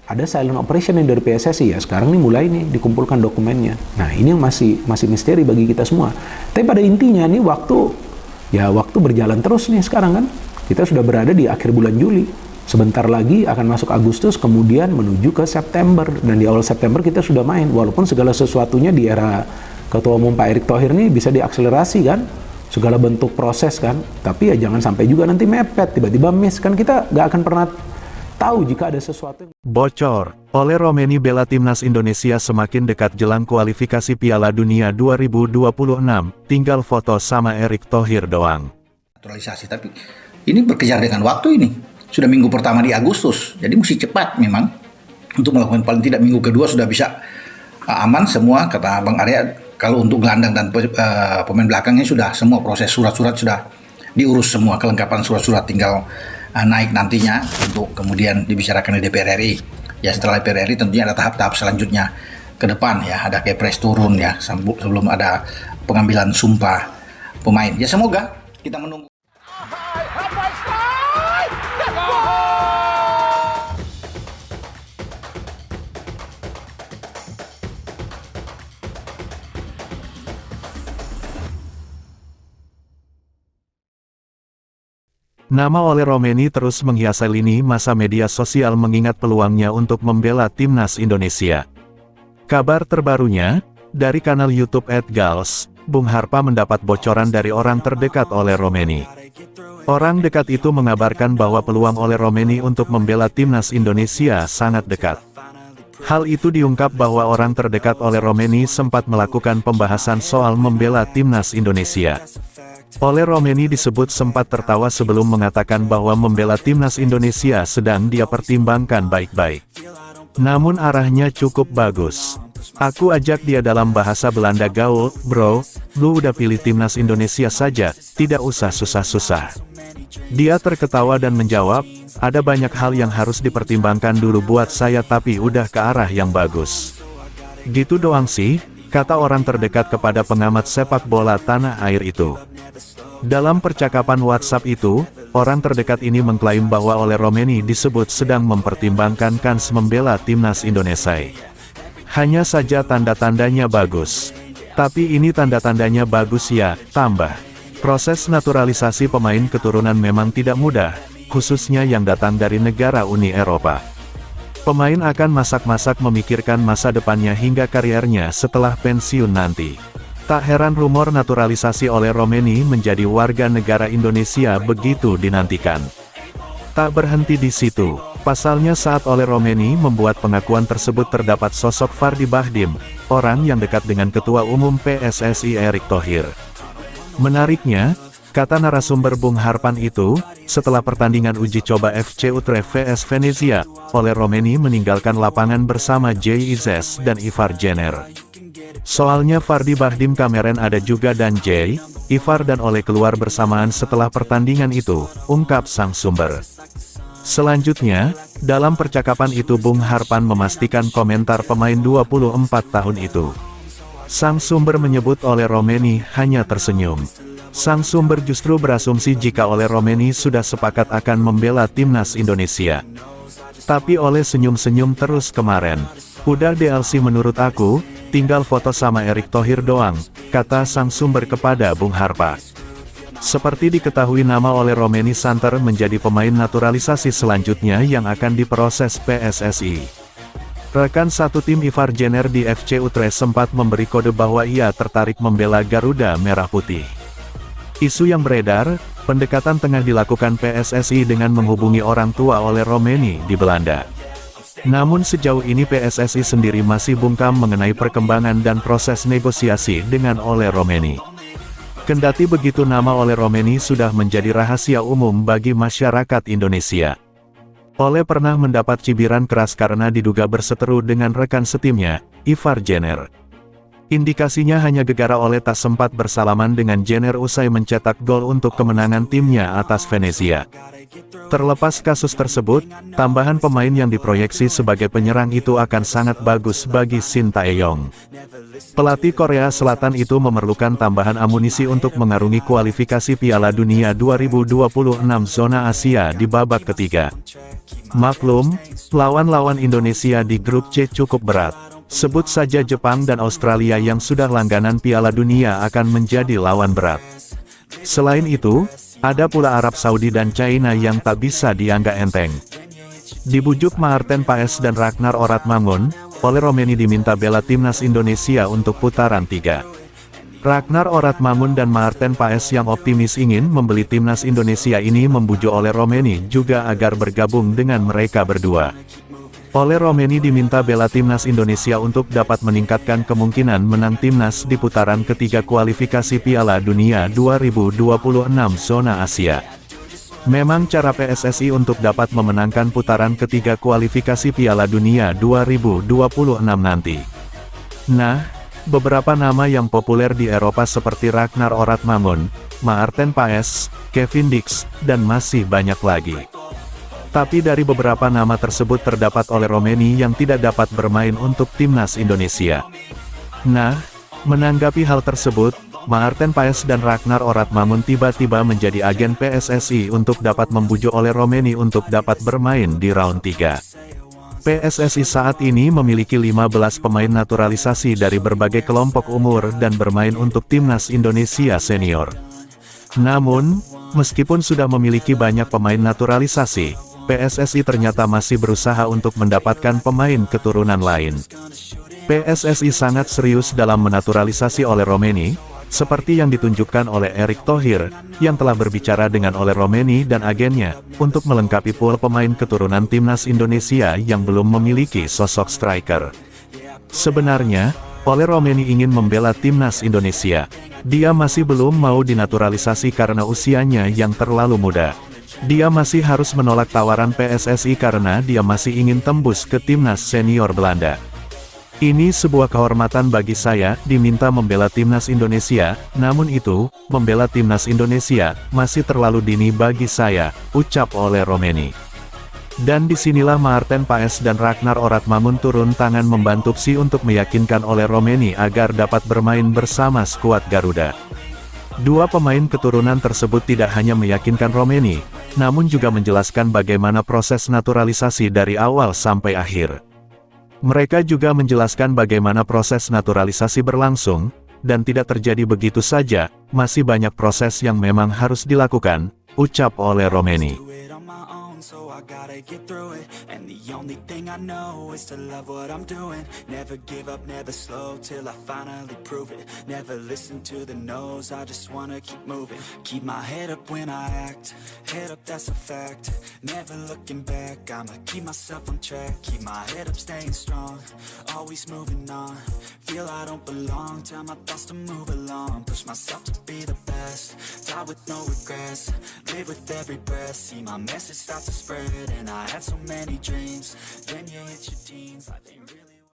ada silent operation yang dari PSSI ya. Sekarang nih mulai nih dikumpulkan dokumennya. Nah, ini yang masih misteri bagi kita semua. Tapi pada intinya nih waktu berjalan terus nih sekarang kan. Kita sudah berada di akhir bulan Juli. Sebentar lagi akan masuk Agustus, kemudian menuju ke September. Dan di awal September kita sudah main. Walaupun segala sesuatunya di era Ketua Umum Pak Erick Thohir nih bisa diakselerasi kan. Segala bentuk proses kan. Tapi ya jangan sampai juga nanti mepet, tiba-tiba miss. Kan kita nggak akan pernah tahu jika ada sesuatu yang... Bocor, oleh Romeni bela timnas Indonesia semakin dekat jelang kualifikasi Piala Dunia 2026, tinggal foto sama Erick Thohir doang. Naturalisasi, tapi ini berkejar dengan waktu ini. Sudah minggu pertama di Agustus, jadi mesti cepat memang untuk melakukan, paling tidak minggu kedua sudah bisa aman semua, kata Bang Arya. Kalau untuk gelandang dan pemain belakangnya sudah semua proses surat-surat sudah diurus semua, kelengkapan surat-surat tinggal naik nantinya untuk kemudian dibicarakan di DPR RI. Ya setelah DPR RI tentunya ada tahap-tahap selanjutnya ke depan ya, ada kepres turun ya sebelum ada pengambilan sumpah pemain. Ya semoga kita menunggu. Nama oleh Romeni terus menghiasi lini masa media sosial mengingat peluangnya untuk membela timnas Indonesia. Kabar terbarunya, dari kanal YouTube @gals, Bung Harpa mendapat bocoran dari orang terdekat oleh Romeni. Orang dekat itu mengabarkan bahwa peluang oleh Romeni untuk membela timnas Indonesia sangat dekat. Hal itu diungkap bahwa orang terdekat oleh Romeni sempat melakukan pembahasan soal membela timnas Indonesia. Oleh Romeni disebut sempat tertawa sebelum mengatakan bahwa membela timnas Indonesia sedang dia pertimbangkan baik-baik. Namun arahnya cukup bagus. Aku ajak dia dalam bahasa Belanda gaul, bro, lu udah pilih timnas Indonesia saja, tidak usah susah-susah. Dia terketawa dan menjawab, ada banyak hal yang harus dipertimbangkan dulu buat saya tapi udah ke arah yang bagus. Gitu doang sih, kata orang terdekat kepada pengamat sepak bola tanah air itu. Dalam percakapan WhatsApp itu, orang terdekat ini mengklaim bahwa oleh Romeni disebut sedang mempertimbangkan kans membela timnas Indonesia. Hanya saja tanda-tandanya bagus. Tapi ini tanda-tandanya bagus ya, tambah. Proses naturalisasi pemain keturunan memang tidak mudah, khususnya yang datang dari negara Uni Eropa. Pemain akan masak-masak memikirkan masa depannya hingga kariernya setelah pensiun nanti. Tak heran rumor naturalisasi oleh Romeni menjadi warga negara Indonesia begitu dinantikan. Tak berhenti di situ, pasalnya saat oleh Romeni membuat pengakuan tersebut terdapat sosok Fardy Bahdim, orang yang dekat dengan Ketua Umum PSSI Erick Thohir. Menariknya, kata narasumber Bung Harpan itu, setelah pertandingan uji coba FC Utrecht vs Venezia, oleh Romeni meninggalkan lapangan bersama Jay Izzes dan Ivar Jenner. Soalnya Fardy Bahdim Kameren ada juga dan Jay, Ivar dan Oleh keluar bersamaan setelah pertandingan itu, ungkap sang sumber. Selanjutnya, dalam percakapan itu Bung Harpan memastikan komentar pemain 24 tahun itu. Sang sumber menyebut oleh Romeni hanya tersenyum. Sang sumber justru berasumsi jika oleh Romeni sudah sepakat akan membela timnas Indonesia. Tapi oleh senyum-senyum terus kemarin. Udah DLC menurut aku, tinggal foto sama Erick Thohir doang, kata sang sumber kepada Bung Harpa. Seperti diketahui nama oleh Romeni Santer menjadi pemain naturalisasi selanjutnya yang akan diproses PSSI. Rekan satu tim Ivar Jenner di FC Utrecht sempat memberi kode bahwa ia tertarik membela Garuda Merah Putih. Isu yang beredar, pendekatan tengah dilakukan PSSI dengan menghubungi orang tua oleh Romeni di Belanda. Namun sejauh ini PSSI sendiri masih bungkam mengenai perkembangan dan proses negosiasi dengan oleh Romeni. Kendati begitu nama oleh Romeni sudah menjadi rahasia umum bagi masyarakat Indonesia. Oleh pernah mendapat cibiran keras karena diduga berseteru dengan rekan setimnya, Ivar Jenner. Indikasinya hanya Gegara Ole tak sempat bersalaman dengan Jenner usai mencetak gol untuk kemenangan timnya atas Venezia. Terlepas kasus tersebut, tambahan pemain yang diproyeksi sebagai penyerang itu akan sangat bagus bagi Shin Tae-yong. Pelatih Korea Selatan itu memerlukan tambahan amunisi untuk mengarungi kualifikasi Piala Dunia 2026 zona Asia di babak ketiga. Maklum, lawan-lawan Indonesia di grup C cukup berat. Sebut saja Jepang dan Australia yang sudah langganan Piala Dunia akan menjadi lawan berat. Selain itu, ada pula Arab Saudi dan China yang tak bisa dianggap enteng. Dibujuk Maarten Paes dan Ragnar Oratmangun, Ole Romeni diminta bela timnas Indonesia untuk putaran 3. Ragnar Oratmangun dan Maarten Paes yang optimis ingin membeli timnas Indonesia ini membujuk Ole Romeni juga agar bergabung dengan mereka berdua. Ole Romeni diminta bela timnas Indonesia untuk dapat meningkatkan kemungkinan menang timnas di putaran ketiga kualifikasi Piala Dunia 2026 zona Asia. Memang cara PSSI untuk dapat memenangkan putaran ketiga kualifikasi Piala Dunia 2026 nanti. Nah, beberapa nama yang populer di Eropa seperti Ragnar Oratmangun, Maarten Paes, Kevin Dix, dan masih banyak lagi. Tapi dari beberapa nama tersebut terdapat Ole Romeni yang tidak dapat bermain untuk timnas Indonesia. Nah, menanggapi hal tersebut, Maarten Paes dan Ragnar Oratmangun tiba-tiba menjadi agen PSSI untuk dapat membujuk Ole Romeni untuk dapat bermain di round 3. PSSI saat ini memiliki 15 pemain naturalisasi dari berbagai kelompok umur dan bermain untuk timnas Indonesia senior. Namun, meskipun sudah memiliki banyak pemain naturalisasi, PSSI ternyata masih berusaha untuk mendapatkan pemain keturunan lain. PSSI sangat serius dalam menaturalisasi Ole Romeni, seperti yang ditunjukkan oleh Erick Thohir, yang telah berbicara dengan Ole Romeni dan agennya, untuk melengkapi pool pemain keturunan timnas Indonesia yang belum memiliki sosok striker. Sebenarnya, Ole Romeni ingin membela timnas Indonesia. Dia masih belum mau dinaturalisasi karena usianya yang terlalu muda. Dia masih harus menolak tawaran PSSI karena dia masih ingin tembus ke timnas senior Belanda. Ini sebuah kehormatan bagi saya, diminta membela timnas Indonesia, namun itu, membela timnas Indonesia, masih terlalu dini bagi saya, ucap Ole Romeni. Dan disinilah Maarten Paes dan Ragnar Oratmangun turun tangan membantu PSSI untuk meyakinkan Ole Romeni agar dapat bermain bersama skuad Garuda. Dua pemain keturunan tersebut tidak hanya meyakinkan Romeni, namun juga menjelaskan bagaimana proses naturalisasi dari awal sampai akhir. Mereka juga menjelaskan bagaimana proses naturalisasi berlangsung, dan tidak terjadi begitu saja, masih banyak proses yang memang harus dilakukan, ucap Ole Romeni. So I gotta get through it, and the only thing I know is to love what I'm doing. Never give up, never slow, till I finally prove it. Never listen to the no's, I just wanna keep moving. Keep my head up when I act, head up that's a fact. Never looking back, I'ma keep myself on track. Keep my head up staying strong, always moving on. Feel I don't belong, tell my thoughts to move along. Push myself to be the best, die with no regrets. Live with every breath, see my message start to spread. And I had so many dreams, then you hit your teens, life ain't really